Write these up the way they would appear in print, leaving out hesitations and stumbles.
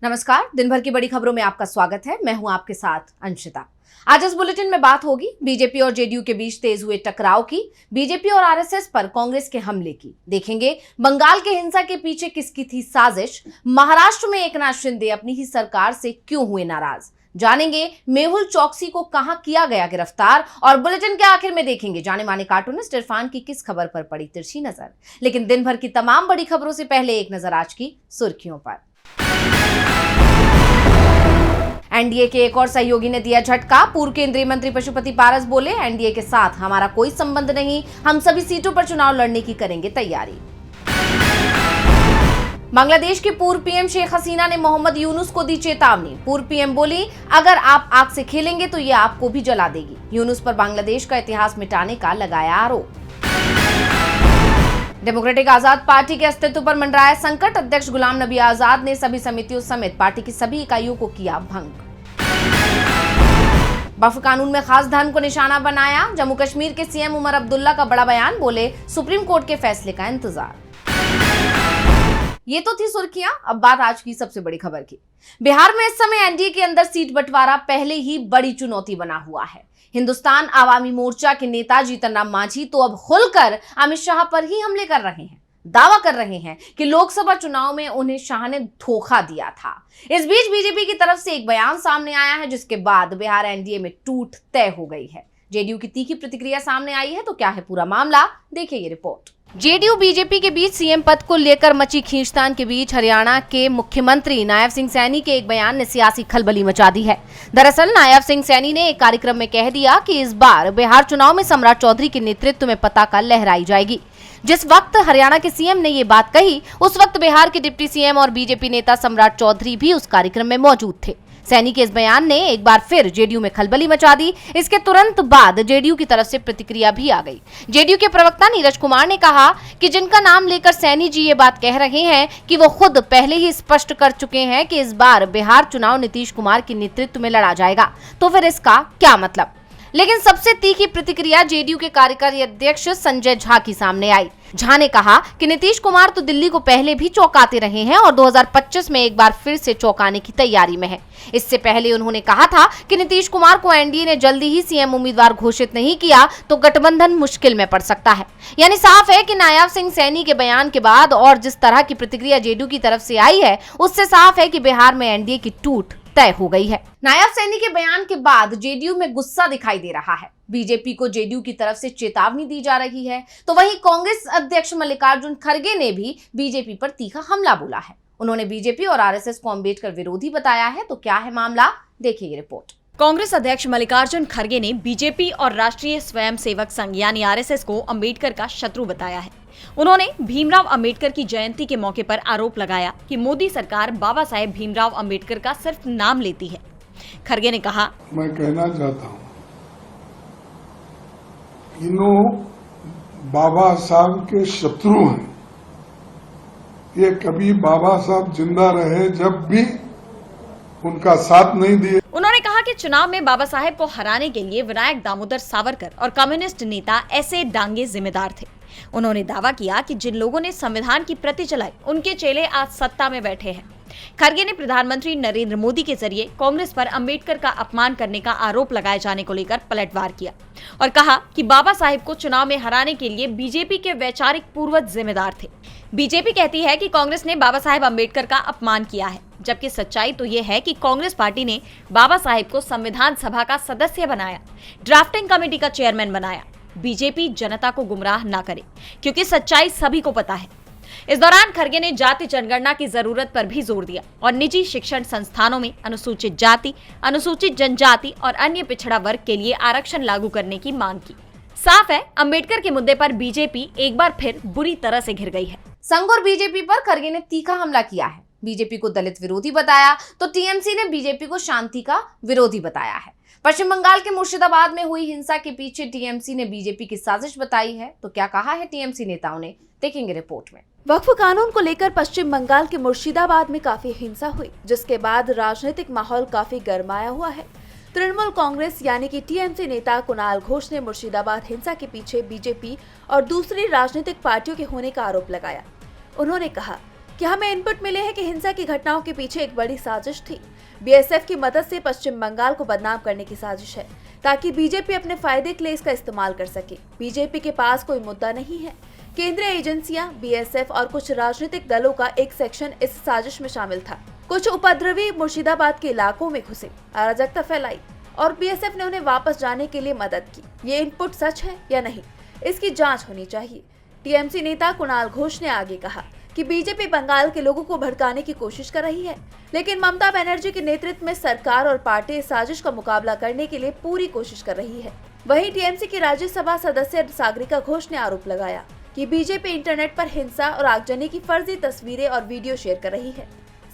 नमस्कार, दिन भर की बड़ी खबरों में आपका स्वागत है। मैं हूं आपके साथ अंशिता। आज इस बुलेटिन में बात होगी बीजेपी और जेडीयू के बीच तेज हुए टकराव की, बीजेपी और आरएसएस पर कांग्रेस के हमले की। देखेंगे बंगाल के हिंसा के पीछे किसकी थी साजिश, महाराष्ट्र में एकनाथ शिंदे अपनी ही सरकार से क्यों हुए नाराज, जानेंगे मेहुल चौकसी को कहां किया गया गिरफ्तार, और बुलेटिन के आखिर में देखेंगे जाने माने कार्टूनिस्ट इरफान की किस खबर पर पड़ी तिरछी नजर। लेकिन दिन भर की तमाम बड़ी खबरों से पहले एक नजर आज की सुर्खियों पर। एनडीए के एक और सहयोगी ने दिया झटका। पूर्व केंद्रीय मंत्री पशुपति पारस बोले, एनडीए के साथ हमारा कोई संबंध नहीं, हम सभी सीटों पर चुनाव लड़ने की करेंगे तैयारी। बांग्लादेश की पूर्व पीएम शेख हसीना ने मोहम्मद यूनुस को दी चेतावनी। पूर्व पीएम बोली, अगर आप आग से खेलेंगे तो ये आपको भी जला देगी। यूनुस पर बांग्लादेश का इतिहास मिटाने का लगाया आरोप। डेमोक्रेटिक आजाद पार्टी के अस्तित्व पर मंडराया संकट। अध्यक्ष गुलाम नबी आजाद ने सभी समितियों समेत पार्टी की सभी इकाइयों को किया भंग। वक्फ कानून में खास धर्म को निशाना बनाया। जम्मू कश्मीर के सीएम उमर अब्दुल्ला का बड़ा बयान, बोले सुप्रीम कोर्ट के फैसले का इंतजार। ये तो थी सुर्खियां, अब बात आज की सबसे बड़ी खबर की। बिहार में इस समय एनडीए के अंदर सीट बंटवारा पहले ही बड़ी चुनौती बना हुआ है। हिंदुस्तान आवामी मोर्चा के नेता जीतन राम मांझी तो अब खुलकर अमित शाह पर ही हमले कर रहे हैं, दावा कर रहे हैं कि लोकसभा चुनाव में उन्हें शाह ने धोखा दिया था। इस बीच बीजेपी की तरफ से एक बयान सामने आया है, जिसके बाद बिहार एनडीए में टूट तय हो गई है। जेडीयू की तीखी प्रतिक्रिया सामने आई है, तो क्या है पूरा मामला, देखिए ये रिपोर्ट। जेडीयू बीजेपी के बीच सीएम पद को लेकर मची खींचतान के बीच हरियाणा के मुख्यमंत्री नायब सिंह सैनी के एक बयान ने सियासी खलबली मचा दी है। दरअसल नायब सिंह सैनी ने एक कार्यक्रम में कह दिया कि इस बार बिहार चुनाव में सम्राट चौधरी के नेतृत्व में पताका लहराई जाएगी। जिस वक्त हरियाणा के सीएम ने ये बात कही, उस वक्त बिहार के डिप्टी सीएम और बीजेपी नेता सम्राट चौधरी भी उस कार्यक्रम में मौजूद थे। सैनी के इस बयान ने एक बार फिर जेडीयू में खलबली मचा दी। इसके तुरंत बाद जेडीयू की तरफ से प्रतिक्रिया भी आ गई। जेडीयू के प्रवक्ता नीरज कुमार ने कहा कि जिनका नाम लेकर सैनी जी ये बात कह रहे हैं कि वो खुद पहले ही स्पष्ट कर चुके हैं कि इस बार बिहार चुनाव नीतीश कुमार के नेतृत्व में लड़ा जाएगा, तो फिर इसका क्या मतलब। लेकिन सबसे तीखी प्रतिक्रिया जेडीयू के कार्यकारी अध्यक्ष संजय झा की सामने आई। झा ने कहा कि नीतीश कुमार तो दिल्ली को पहले भी चौंकाते रहे हैं और 2025 में एक बार फिर से चौंकाने की तैयारी में है। इससे पहले उन्होंने कहा था कि नीतीश कुमार को एनडीए ने जल्दी ही सीएम उम्मीदवार घोषित नहीं किया तो गठबंधन मुश्किल में पड़ सकता है। यानी साफ है कि नायब सिंह सैनी के बयान के बाद और जिस तरह की प्रतिक्रिया जेडीयू की तरफ से आई है, उससे साफ है कि बिहार में एनडीए की टूट तय हो गई है। नायब सैनी के बयान के बाद जेडीयू में गुस्सा दिखाई दे रहा है। बीजेपी को जेडीयू की तरफ से चेतावनी दी जा रही है, तो वहीं कांग्रेस अध्यक्ष मल्लिकार्जुन खड़गे ने भी बीजेपी पर तीखा हमला बोला है। उन्होंने बीजेपी और आरएसएस को अम्बेडकर विरोधी बताया है, तो क्या है मामला, देखिए ये रिपोर्ट। कांग्रेस अध्यक्ष मल्लिकार्जुन खड़गे ने बीजेपी और राष्ट्रीय स्वयंसेवक संघ यानी आरएसएस को अम्बेडकर का शत्रु बताया है। उन्होंने भीमराव अंबेडकर की जयंती के मौके पर आरोप लगाया कि मोदी सरकार बाबा साहेब भीमराव अंबेडकर का सिर्फ नाम लेती है। खड़गे ने कहा, मैं कहना चाहता हूँ, इन्हों बाबा साहब के शत्रु हैं। ये कभी बाबा साहब जिंदा रहे जब भी उनका साथ नहीं दिए। उन्होंने कहा कि चुनाव में बाबा साहेब को हराने के लिए विनायक दामोदर सावरकर और कम्युनिस्ट नेता ऐसे डांगे जिम्मेदार थे। उन्होंने दावा किया कि जिन लोगों ने संविधान की प्रति चलाई, उनके चेले आज सत्ता में बैठे हैं। खड़गे ने प्रधानमंत्री नरेंद्र मोदी के जरिए कांग्रेस पर अंबेडकर का अपमान करने का आरोप लगाए जाने को लेकर पलटवार किया और कहा कि बाबा साहेब को चुनाव में हराने के लिए बीजेपी के वैचारिक पूर्वज जिम्मेदार थे। बीजेपी कहती है कि कांग्रेस ने बाबा साहेब अंबेडकर का अपमान किया है, जबकि सच्चाई तो ये है कि कांग्रेस पार्टी ने बाबा साहेब को संविधान सभा का सदस्य बनाया, ड्राफ्टिंग कमेटी का चेयरमैन बनाया। बीजेपी जनता को गुमराह ना करे, क्योंकि सच्चाई सभी को पता है। इस दौरान खड़गे ने जाति जनगणना की जरूरत पर भी जोर दिया और निजी शिक्षण संस्थानों में अनुसूचित जाति, अनुसूचित जनजाति और अन्य पिछड़ा वर्ग के लिए आरक्षण लागू करने की मांग की। साफ है, अंबेडकर के मुद्दे पर बीजेपी एक बार फिर बुरी तरह से घिर गई है। संघ और बीजेपी पर खड़गे ने तीखा हमला किया है। बीजेपी को दलित विरोधी बताया, तो टीएमसी ने बीजेपी को शांति का विरोधी बताया है। पश्चिम बंगाल के मुर्शिदाबाद में हुई हिंसा के पीछे टीएमसी ने बीजेपी की साजिश बताई है, तो क्या कहा है टीएमसी नेताओं ने, देखेंगे रिपोर्ट में। वक्फ कानून को लेकर पश्चिम बंगाल के मुर्शिदाबाद में काफी हिंसा हुई, जिसके बाद राजनीतिक माहौल काफी गरमाया हुआ है। तृणमूल कांग्रेस यानी कि टीएमसी नेता कुणाल घोष ने मुर्शिदाबाद हिंसा के पीछे बीजेपी और दूसरी राजनीतिक पार्टियों के होने का आरोप लगाया। उन्होंने कहा कि हमें इनपुट मिले हैं कि हिंसा की घटनाओं के पीछे एक बड़ी साजिश थी। बीएसएफ की मदद से पश्चिम बंगाल को बदनाम करने की साजिश है ताकि बीजेपी अपने फायदे के लिए इसका इस्तेमाल कर सके। बीजेपी के पास कोई मुद्दा नहीं है। केंद्रीय एजेंसियां, बीएसएफ और कुछ राजनीतिक दलों का एक सेक्शन इस साजिश में शामिल था। कुछ उपद्रवी मुर्शिदाबाद के इलाकों में घुसे, अराजकता फैलाई और बीएसएफ ने उन्हें वापस जाने के लिए मदद की। ये इनपुट सच है या नहीं, इसकी जांच होनी चाहिए। टीएमसी नेता कुणाल घोष ने आगे कहा कि बीजेपी बंगाल के लोगों को भड़काने की कोशिश कर रही है, लेकिन ममता बनर्जी के नेतृत्व में सरकार और पार्टी इस साजिश का मुकाबला करने के लिए पूरी कोशिश कर रही है। वहीं टीएमसी की राज्यसभा सदस्य सागरिका घोष ने आरोप लगाया कि बीजेपी इंटरनेट पर हिंसा और आगजनी की फर्जी तस्वीरें और वीडियो शेयर कर रही है।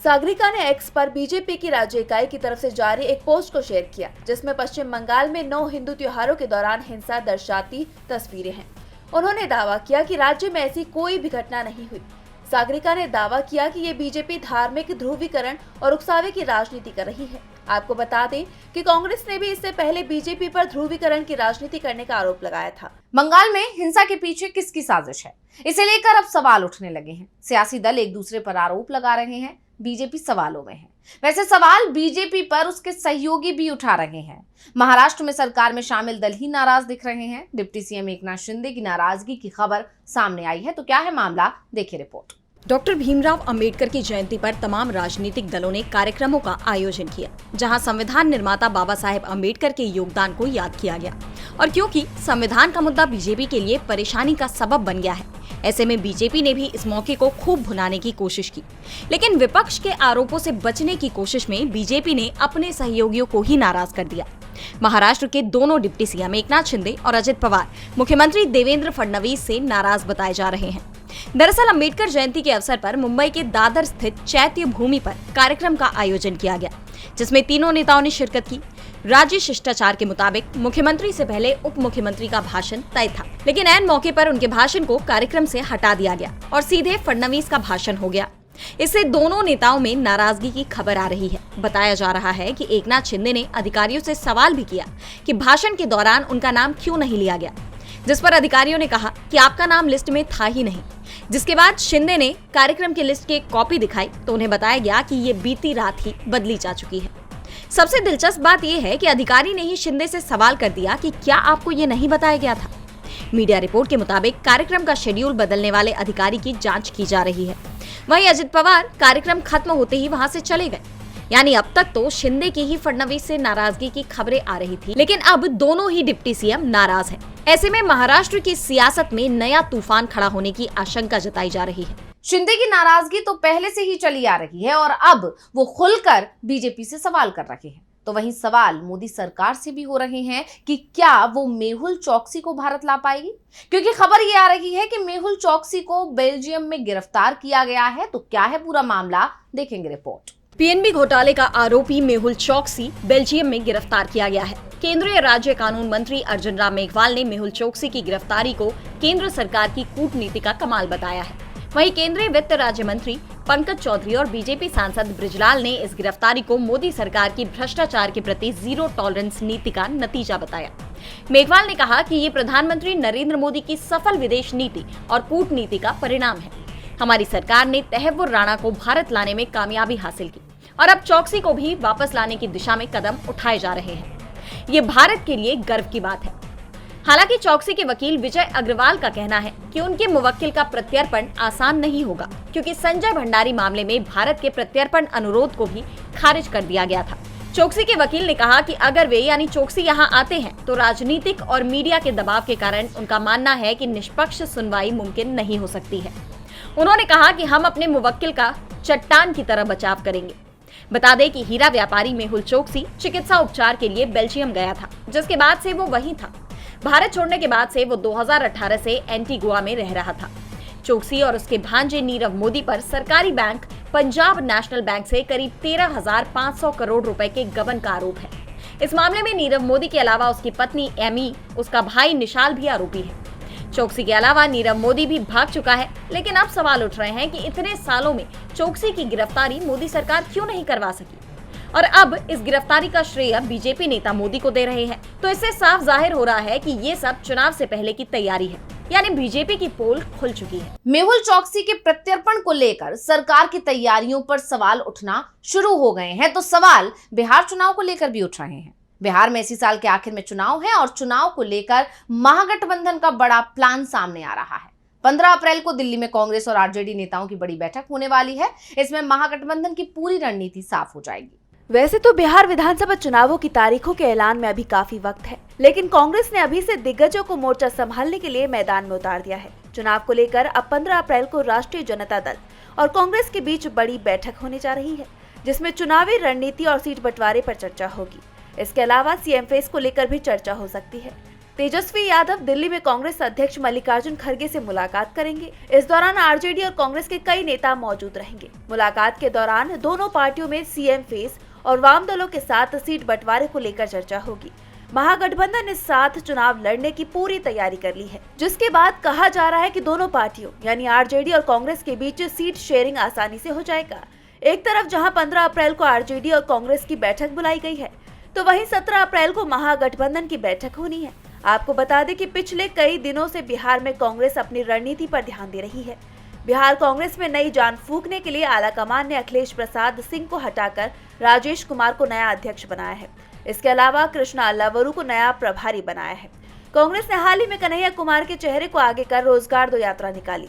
सागरिका ने एक्स पर बीजेपी की राज्य इकाई की तरफ से जारी एक पोस्ट को शेयर किया, जिसमें पश्चिम बंगाल में 9 हिंदू त्योहारों के दौरान हिंसा दर्शाती तस्वीरें हैं। उन्होंने दावा किया कि राज्य में ऐसी कोई भी घटना नहीं हुई। सागरिका ने दावा किया कि ये बीजेपी धार्मिक ध्रुवीकरण और उकसावे की राजनीति कर रही है। आपको बता दें कि कांग्रेस ने भी इससे पहले बीजेपी पर ध्रुवीकरण की राजनीति करने का आरोप लगाया था। बंगाल में हिंसा के पीछे किसकी साजिश है, इसे लेकर अब सवाल उठने लगे हैं। सियासी दल एक दूसरे पर आरोप लगा रहे हैं, बीजेपी सवालों में है। वैसे सवाल बीजेपी पर उसके सहयोगी भी उठा रहे हैं। महाराष्ट्र में सरकार में शामिल दल ही नाराज दिख रहे हैं। डिप्टी सीएम एकनाथ शिंदे की नाराजगी की खबर सामने आई है, तो क्या है मामला, देखिए रिपोर्ट। डॉक्टर भीमराव अंबेडकर की जयंती पर तमाम राजनीतिक दलों ने कार्यक्रमों का आयोजन किया, जहां संविधान निर्माता बाबा साहेब अंबेडकर के योगदान को याद किया गया। और क्योंकि संविधान का मुद्दा बीजेपी के लिए परेशानी का सबब बन गया है, ऐसे में बीजेपी ने भी इस मौके को खूब भुनाने की कोशिश की। लेकिन विपक्ष के आरोपों से बचने की कोशिश में बीजेपी ने अपने सहयोगियों को ही नाराज कर दिया। महाराष्ट्र के दोनों डिप्टी सीएम एकनाथ शिंदे और अजित पवार मुख्यमंत्री देवेंद्र फडणवीस से नाराज बताए जा रहे हैं। दरअसल अंबेडकर जयंती के अवसर पर मुंबई के दादर स्थित चैत्य भूमि पर कार्यक्रम का आयोजन किया गया, जिसमें तीनों नेताओं ने शिरकत की। राज्य शिष्टाचार के मुताबिक मुख्यमंत्री से पहले उप मुख्यमंत्री का भाषण तय था, लेकिन ऐन मौके पर उनके भाषण को कार्यक्रम से हटा दिया गया और सीधे फडणवीस का भाषण हो गया। इससे दोनों नेताओं में नाराजगी की खबर आ रही है। बताया जा रहा है कि एकनाथ शिंदे ने अधिकारियों से सवाल भी किया कि भाषण के दौरान उनका नाम क्यों नहीं लिया गया, जिस पर अधिकारियों ने कहा कि आपका नाम लिस्ट में था ही नहीं। जिसके बाद शिंदे ने कार्यक्रम की लिस्ट की एक कॉपी दिखाई तो उन्हें बताया गया कि ये बीती रात ही बदली जा चुकी है। सबसे दिलचस्प बात यह है कि अधिकारी ने ही शिंदे से सवाल कर दिया कि क्या आपको ये नहीं बताया गया था। मीडिया रिपोर्ट के मुताबिक कार्यक्रम का शेड्यूल बदलने वाले अधिकारी की जांच की जा रही है। वहीं अजित पवार कार्यक्रम खत्म होते ही वहां से चले गए। यानी अब तक तो शिंदे की ही फडणवीस से नाराजगी की खबरें आ रही थी, लेकिन अब दोनों ही डिप्टी सीएम नाराज हैं। ऐसे में महाराष्ट्र की सियासत में नया तूफान खड़ा होने की आशंका जताई जा रही है। शिंदे की नाराजगी तो पहले से ही चली आ रही है और अब वो खुलकर बीजेपी से सवाल कर रहे हैं। तो वहीं सवाल मोदी सरकार से भी हो रहे हैं कि क्या वो मेहुल चौकसी को भारत ला पाएगी, क्योंकि खबर ये आ रही है कि मेहुल चौकसी को बेल्जियम में गिरफ्तार किया गया है। तो क्या है पूरा मामला, देखेंगे रिपोर्ट। पीएनबी घोटाले का आरोपी मेहुल चौकसी बेल्जियम में गिरफ्तार किया गया है। केंद्रीय राज्य कानून मंत्री अर्जुन राम मेघवाल ने मेहुल चौकसी की गिरफ्तारी को केंद्र सरकार की कूटनीति का कमाल बताया है। वहीं केंद्रीय वित्त राज्य मंत्री पंकज चौधरी और बीजेपी सांसद बृजलाल ने इस गिरफ्तारी को मोदी सरकार की भ्रष्टाचार के प्रति जीरो टॉलरेंस नीति का नतीजा बताया। मेघवाल ने कहा कि ये प्रधानमंत्री नरेंद्र मोदी की सफल विदेश नीति और कूटनीति का परिणाम है। हमारी सरकार ने तहव्वुर राणा को भारत लाने में कामयाबी हासिल की और अब चौकसी को भी वापस लाने की दिशा में कदम उठाए जा रहे हैं। ये भारत के लिए गर्व की बात है। हालांकि चौकसी के वकील विजय अग्रवाल का कहना है कि उनके मुवक्किल का प्रत्यर्पण आसान नहीं होगा, क्योंकि संजय भंडारी मामले में भारत के प्रत्यर्पण अनुरोध को भी खारिज कर दिया गया था। चौकसी के वकील ने कहा कि अगर वे यानी चौकसी यहाँ आते हैं तो राजनीतिक और मीडिया के दबाव के कारण उनका मानना है कि निष्पक्ष सुनवाई मुमकिन नहीं हो सकती है। उन्होंने कहा कि हम अपने मुवक्किल का चट्टान की तरह बचाव करेंगे। बता दें कि हीरा व्यापारी मेहुल चौकसी चिकित्सा उपचार के लिए बेल्जियम गया था, जिसके बाद से वो वहीं था। भारत छोड़ने के बाद से वो 2018 से एंटीगुआ में रह रहा था। चौकसी और उसके भांजे नीरव मोदी पर सरकारी बैंक पंजाब नेशनल बैंक से करीब 13,500 करोड़ रुपए के गबन का आरोप है। इस मामले में नीरव मोदी के अलावा उसकी पत्नी एमी, उसका भाई निशाल भी आरोपी है। चौकसी के अलावा नीरव मोदी भी भाग चुका है, लेकिन अब सवाल उठ रहे हैं कि इतने सालों में चौकसी की गिरफ्तारी मोदी सरकार क्यों नहीं करवा सकी और अब इस गिरफ्तारी का श्रेय बीजेपी नेता मोदी को दे रहे हैं। तो इससे साफ जाहिर हो रहा है कि ये सब चुनाव से पहले की तैयारी है। यानी बीजेपी की पोल खुल चुकी है। मेहुल चौकसी के प्रत्यर्पण को लेकर सरकार की तैयारियों पर सवाल उठना शुरू हो गए हैं, तो सवाल बिहार चुनाव को लेकर भी उठ रहे हैं। बिहार में इसी साल के आखिर में चुनाव है और चुनाव को लेकर महागठबंधन का बड़ा प्लान सामने आ रहा है। 15 अप्रैल को दिल्ली में कांग्रेस और आरजेडी नेताओं की बड़ी बैठक होने वाली है। इसमें महागठबंधन की पूरी रणनीति साफ हो जाएगी। वैसे तो बिहार विधानसभा चुनावों की तारीखों के ऐलान में अभी काफी वक्त है, लेकिन कांग्रेस ने अभी से दिग्गजों को मोर्चा संभालने के लिए मैदान में उतार दिया है। चुनाव को लेकर अब 15 अप्रैल को राष्ट्रीय जनता दल और कांग्रेस के बीच बड़ी बैठक होने जा रही है, जिसमें चुनावी रणनीति और सीट बंटवारे पर चर्चा होगी। इसके अलावा सीएम फेस को लेकर भी चर्चा हो सकती है। तेजस्वी यादव दिल्ली में कांग्रेस अध्यक्ष मल्लिकार्जुन खड़गे से मुलाकात करेंगे। इस दौरान आरजेडी और कांग्रेस के कई नेता मौजूद रहेंगे। मुलाकात के दौरान दोनों पार्टियों में सीएम फेस और वाम दलों के साथ सीट बंटवारे को लेकर चर्चा होगी। महागठबंधन ने साथ चुनाव लड़ने की पूरी तैयारी कर ली है, जिसके बाद कहा जा रहा है कि दोनों पार्टियों यानी आरजेडी और कांग्रेस के बीच सीट शेयरिंग आसानी से हो जाएगा। एक तरफ जहां 15 अप्रैल को आरजेडी और कांग्रेस की बैठक बुलाई गई है, तो वहीं 17 अप्रैल को महागठबंधन की बैठक होनी है। आपको बता दें कि पिछले कई दिनों से बिहार में कांग्रेस अपनी रणनीति पर ध्यान दे रही है। बिहार कांग्रेस में नई जान फूंकने के लिए आलाकमान ने अखिलेश प्रसाद सिंह को हटाकर राजेश कुमार को नया अध्यक्ष बनाया है। इसके अलावा कृष्णा अल्लावरू को नया प्रभारी बनाया है। कांग्रेस ने हाल ही में कन्हैया कुमार के चेहरे को आगे कर रोजगार दो यात्रा निकाली।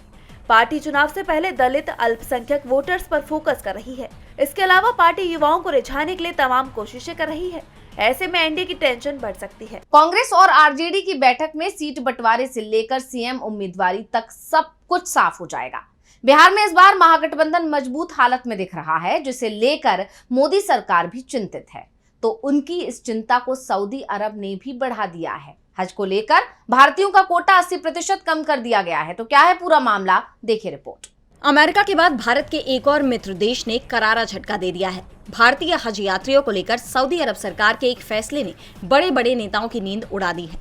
पार्टी चुनाव से पहले दलित अल्पसंख्यक वोटर्स पर फोकस कर रही है। इसके अलावा पार्टी युवाओं को रिझाने के लिए तमाम कोशिशें कर रही है। ऐसे में एनडीए की टेंशन बढ़ सकती है। कांग्रेस और आरजेडी की बैठक में सीट बंटवारे से लेकर सीएम उम्मीदवारी तक सब कुछ साफ हो जाएगा। बिहार में इस बार महागठबंधन मजबूत हालत में दिख रहा है, जिसे लेकर मोदी सरकार भी चिंतित है। तो उनकी इस चिंता को सऊदी अरब ने भी बढ़ा दिया है। हज को लेकर भारतीयों का कोटा 80% कम कर दिया गया है। तो क्या है पूरा मामला, देखिए रिपोर्ट। अमेरिका के बाद भारत के एक और मित्र देश ने करारा झटका दे दिया है। भारतीय हज यात्रियों को लेकर सऊदी अरब सरकार के एक फैसले ने बड़े बड़े नेताओं की नींद उड़ा दी है।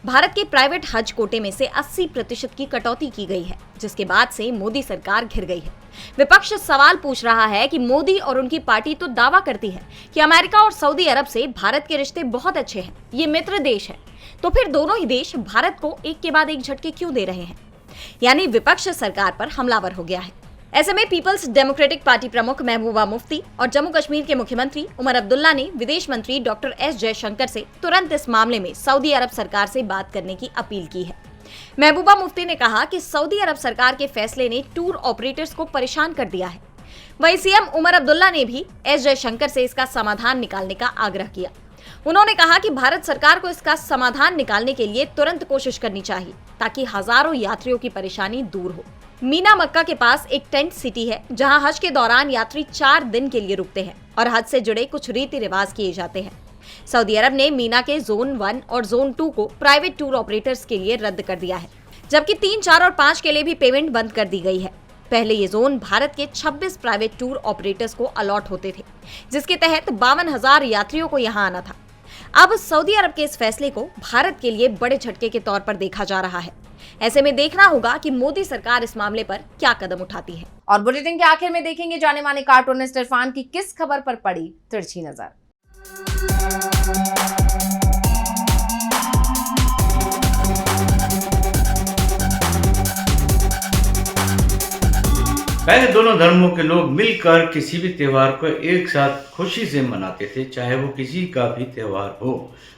भारत के प्राइवेट हज कोटे में से 80% की कटौती की गई है, जिसके बाद से मोदी सरकार घिर गई है। विपक्ष सवाल पूछ रहा है कि मोदी और उनकी पार्टी तो दावा करती है कि अमेरिका और सऊदी अरब से भारत के रिश्ते बहुत अच्छे हैं, ये मित्र देश है, तो फिर दोनों ही देश भारत को एक के बाद एक झटके क्यों दे रहे हैं? यानी विपक्ष सरकार पर हमलावर हो गया है। ऐसे में पीपल्स डेमोक्रेटिक पार्टी प्रमुख महबूबा मुफ्ती और जम्मू कश्मीर के मुख्यमंत्री उमर अब्दुल्ला ने विदेश मंत्री डॉक्टर एस जयशंकर से तुरंत इस मामले में सऊदी अरब सरकार से बात करने की अपील की है। महबूबा मुफ्ती ने कहा कि सऊदी अरब सरकार के फैसले ने टूर ऑपरेटर्स को परेशान कर दिया है। वहीं सीएम उमर अब्दुल्ला ने भी एस जयशंकर से इसका समाधान निकालने का आग्रह किया। उन्होंने कहा कि भारत सरकार को इसका समाधान निकालने के लिए तुरंत कोशिश करनी चाहिए, ताकि हजारों यात्रियों की परेशानी दूर हो। मीना मक्का के पास एक टेंट सिटी है, जहां हज के दौरान यात्री 4 दिन के लिए रुकते हैं और हज से जुड़े कुछ रीति रिवाज किए जाते हैं। सऊदी अरब ने मीना के जोन 1 और जोन 2 को प्राइवेट टूर ऑपरेटर्स के लिए रद्द कर दिया है, जबकि 3, 4 और 5 के लिए भी पेमेंट बंद कर दी गई है। पहले ये जोन भारत के 26 प्राइवेट टूर ऑपरेटर्स को अलॉट होते थे, जिसके तहत 52,000 यात्रियों को यहाँ आना था। अब सऊदी अरब के इस फैसले को भारत के लिए बड़े झटके के तौर पर देखा जा रहा है। ऐसे में देखना होगा कि मोदी सरकार इस मामले पर क्या कदम उठाती है। और बुलेटिन के आखिर में देखेंगे जाने माने कार्टूनिस्ट इरफान की किस खबर पर पड़ी तिरछी नजर। पहले दोनों धर्मों के लोग मिलकर किसी भी त्योहार को एक साथ खुशी से मनाते थे, चाहे वो किसी का भी त्योहार हो।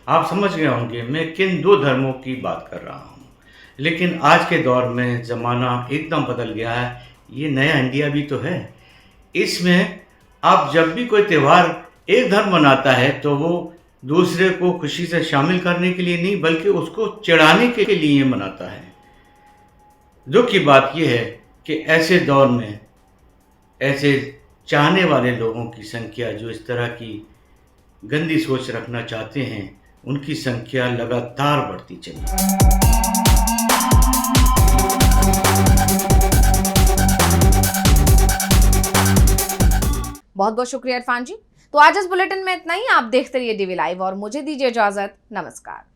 आप समझ गए होंगे मैं किन 2 धर्मों की बात कर रहा हूँ। लेकिन आज के दौर में ज़माना एकदम बदल गया है। ये नया इंडिया भी तो है। इसमें अब जब भी कोई त्यौहार एक धर्म मनाता है तो वो दूसरे को खुशी से शामिल करने के लिए नहीं, बल्कि उसको चिढ़ाने के लिए मनाता है। दुख की बात यह है कि ऐसे दौर में ऐसे चाहने वाले लोगों की संख्या, जो इस तरह की गंदी सोच रखना चाहते हैं, उनकी संख्या लगातार बढ़ती चली। बहुत बहुत शुक्रिया इरफान जी। तो आज इस बुलेटिन में इतना ही। आप देखते रहिए डीवी लाइव और मुझे दीजिए इजाजत। नमस्कार।